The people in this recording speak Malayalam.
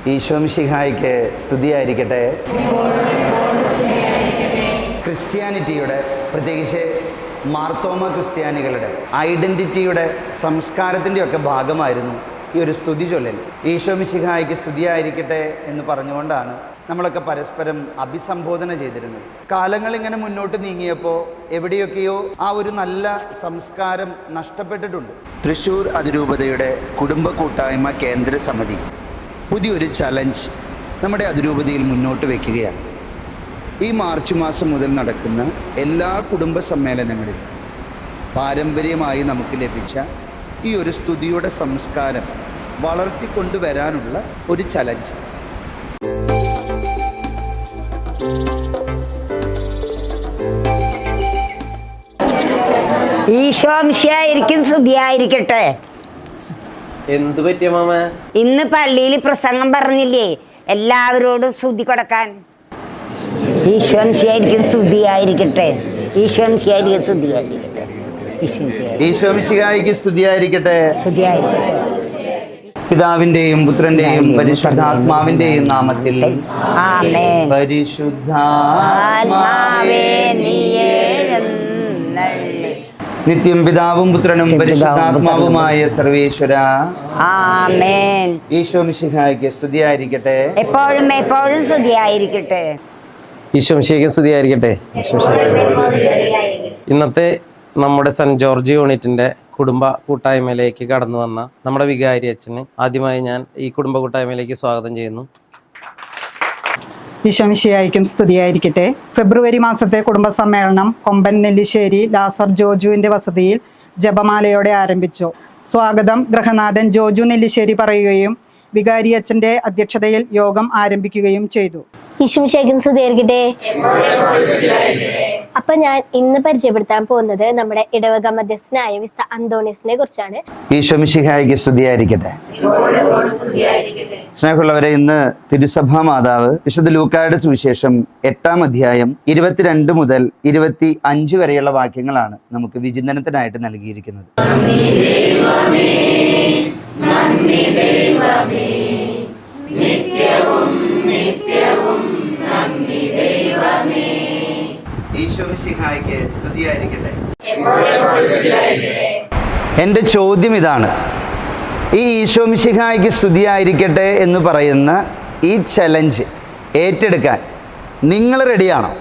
ഈശോമിശിഹായ്ക്ക് സ്തുതിയായിരിക്കട്ടെ. ക്രിസ്ത്യാനിറ്റിയുടെ, പ്രത്യേകിച്ച് മാർത്തോമ ക്രിസ്ത്യാനികളുടെ ഐഡൻറ്റിറ്റിയുടെ, സംസ്കാരത്തിൻ്റെ ഒക്കെ ഭാഗമായിരുന്നു ഈ ഒരു സ്തുതി ചൊല്ലൽ. ഈശോമിശിഹായ്ക്ക് സ്തുതിയായിരിക്കട്ടെ എന്ന് പറഞ്ഞുകൊണ്ടാണ് നമ്മളൊക്കെ പരസ്പരം അഭിസംബോധന ചെയ്തിരുന്നത്. കാലങ്ങൾ ഇങ്ങനെ മുന്നോട്ട് നീങ്ങിയപ്പോൾ എവിടെയൊക്കെയോ ആ ഒരു നല്ല സംസ്കാരം നഷ്ടപ്പെട്ടിട്ടുണ്ട്. തൃശ്ശൂർ അതിരൂപതയുടെ കുടുംബ കൂട്ടായ്മ കേന്ദ്ര സമിതി പുതിയൊരു ചലഞ്ച് നമ്മുടെ അതിരൂപതയിൽ മുന്നോട്ട് വയ്ക്കുകയാണ്. ഈ മാർച്ച് മാസം മുതൽ നടക്കുന്ന എല്ലാ കുടുംബ സമ്മേളനങ്ങളിലും പാരമ്പര്യമായി നമുക്ക് ലഭിച്ച ഈ ഒരു സ്തുതിയുടെ സംസ്കാരം വളർത്തിക്കൊണ്ടുവരാനുള്ള ഒരു ചലഞ്ച്. ഈശോമിശിഹായിരിക്കും സ്തുതിയായിരിക്കട്ടെ. എന്തു പറ്റിയ മാമ? ഇന്ന് പള്ളിയിൽ പ്രസംഗം പറഞ്ഞില്ലേ എല്ലാവരോടും സ്തുതി കൊടുക്കാൻ. ഈശോമിശിഹായിരിക്കും സ്തുതിയായിരിക്കട്ടെ. ഈശോമിശിഹായിരിക്കും സ്തുതിയായിരിക്കട്ടെ. ഈശോമിശിഹായ്ക്ക് സ്തുതിയായിരിക്കട്ടെ. സ്തുതിയായിരിക്കട്ടെ. പിതാവിന്റെയും പുത്രന്റെയും പരിശുദ്ധാത്മാവിന്റെയും നാമത്തിൽ ആമേൻ. പരിശുദ്ധാത്മാവേ നീ എഴുന്നള്ളി. നിത്യം പിതാവും പുത്രനും പരിശുദ്ധാത്മാവുമായ സർവേശ്വര ആമേൻ. ഈശോമിശിഹായ്ക്ക് സ്തുതിയായിരിക്കട്ടെ. എപ്പോഴും എപ്പോഴും സ്തുതിയായിരിക്കട്ടെ. ഈശോമിശിഹായ്ക്ക് സ്തുതിയായിരിക്കട്ടെ. ഇന്നത്തെ നമ്മുടെ സെന്റ് ജോർജ് യൂണിറ്റിന്റെ കുടുംബ കൂട്ടായ്മയിലേക്ക് കടന്നു വന്ന നമ്മുടെ വികാരി അച്ഛന് ആദ്യമായി ഞാൻ ഈ കുടുംബ കൂട്ടായ്മയിലേക്ക് സ്വാഗതം ചെയ്യുന്നു. ഈശോമിശിഹായ്ക്കും സ്തുതിയായിരിക്കട്ടെ. ഫെബ്രുവരി മാസത്തെ കുടുംബ സമ്മേളനം കൊമ്പൻ നെല്ലിശ്ശേരി ലാസർ ജോജുവിന്റെ വസതിയിൽ ജപമാലയോടെ ആരംഭിച്ചു. സ്വാഗതം ഗൃഹനാഥൻ ജോജു നെല്ലിശ്ശേരി പറയുകയും വികാരി അച്ഛന്റെ അധ്യക്ഷതയിൽ യോഗം ആരംഭിക്കുകയും ചെയ്തു. ഈശോമിശിഹായ്ക്കും സ്തുതിയായിരിക്കട്ടെ. അപ്പൊ ഞാൻ ഇന്ന് പരിചയപ്പെടുത്താൻ പോകുന്നത് നമ്മുടെ ഇടവക മധ്യസ്ഥനായ വിശുദ്ധ അന്തോണീസിനെ കുറിച്ചാണ്. ഈശോമിശിഹായ്ക്ക് സ്തുതിയായിരിക്കട്ടെ. സ്നേഹമുള്ളവരെ, ഇന്ന് തിരുസഭാ മാതാവ് വിശുദ്ധ ലൂക്കായുടെ സുവിശേഷം 8-ാം അധ്യായം 22 മുതൽ 25 വരെയുള്ള വാക്യങ്ങളാണ് നമുക്ക് വിചിന്തനത്തിനായിട്ട് നൽകിയിരിക്കുന്നത്. ഈശോമിശിഹായ്ക്ക് സ്തുതിയായിരിക്കട്ടെ. എൻ്റെ ചോദ്യം ഇതാണ്: ഈ ഈശോമിശിഹായ്ക്ക് സ്തുതിയായിരിക്കട്ടെ എന്ന് പറയുന്ന ഈ ചലഞ്ച് ഏറ്റെടുക്കാൻ നിങ്ങൾ റെഡിയാണോ?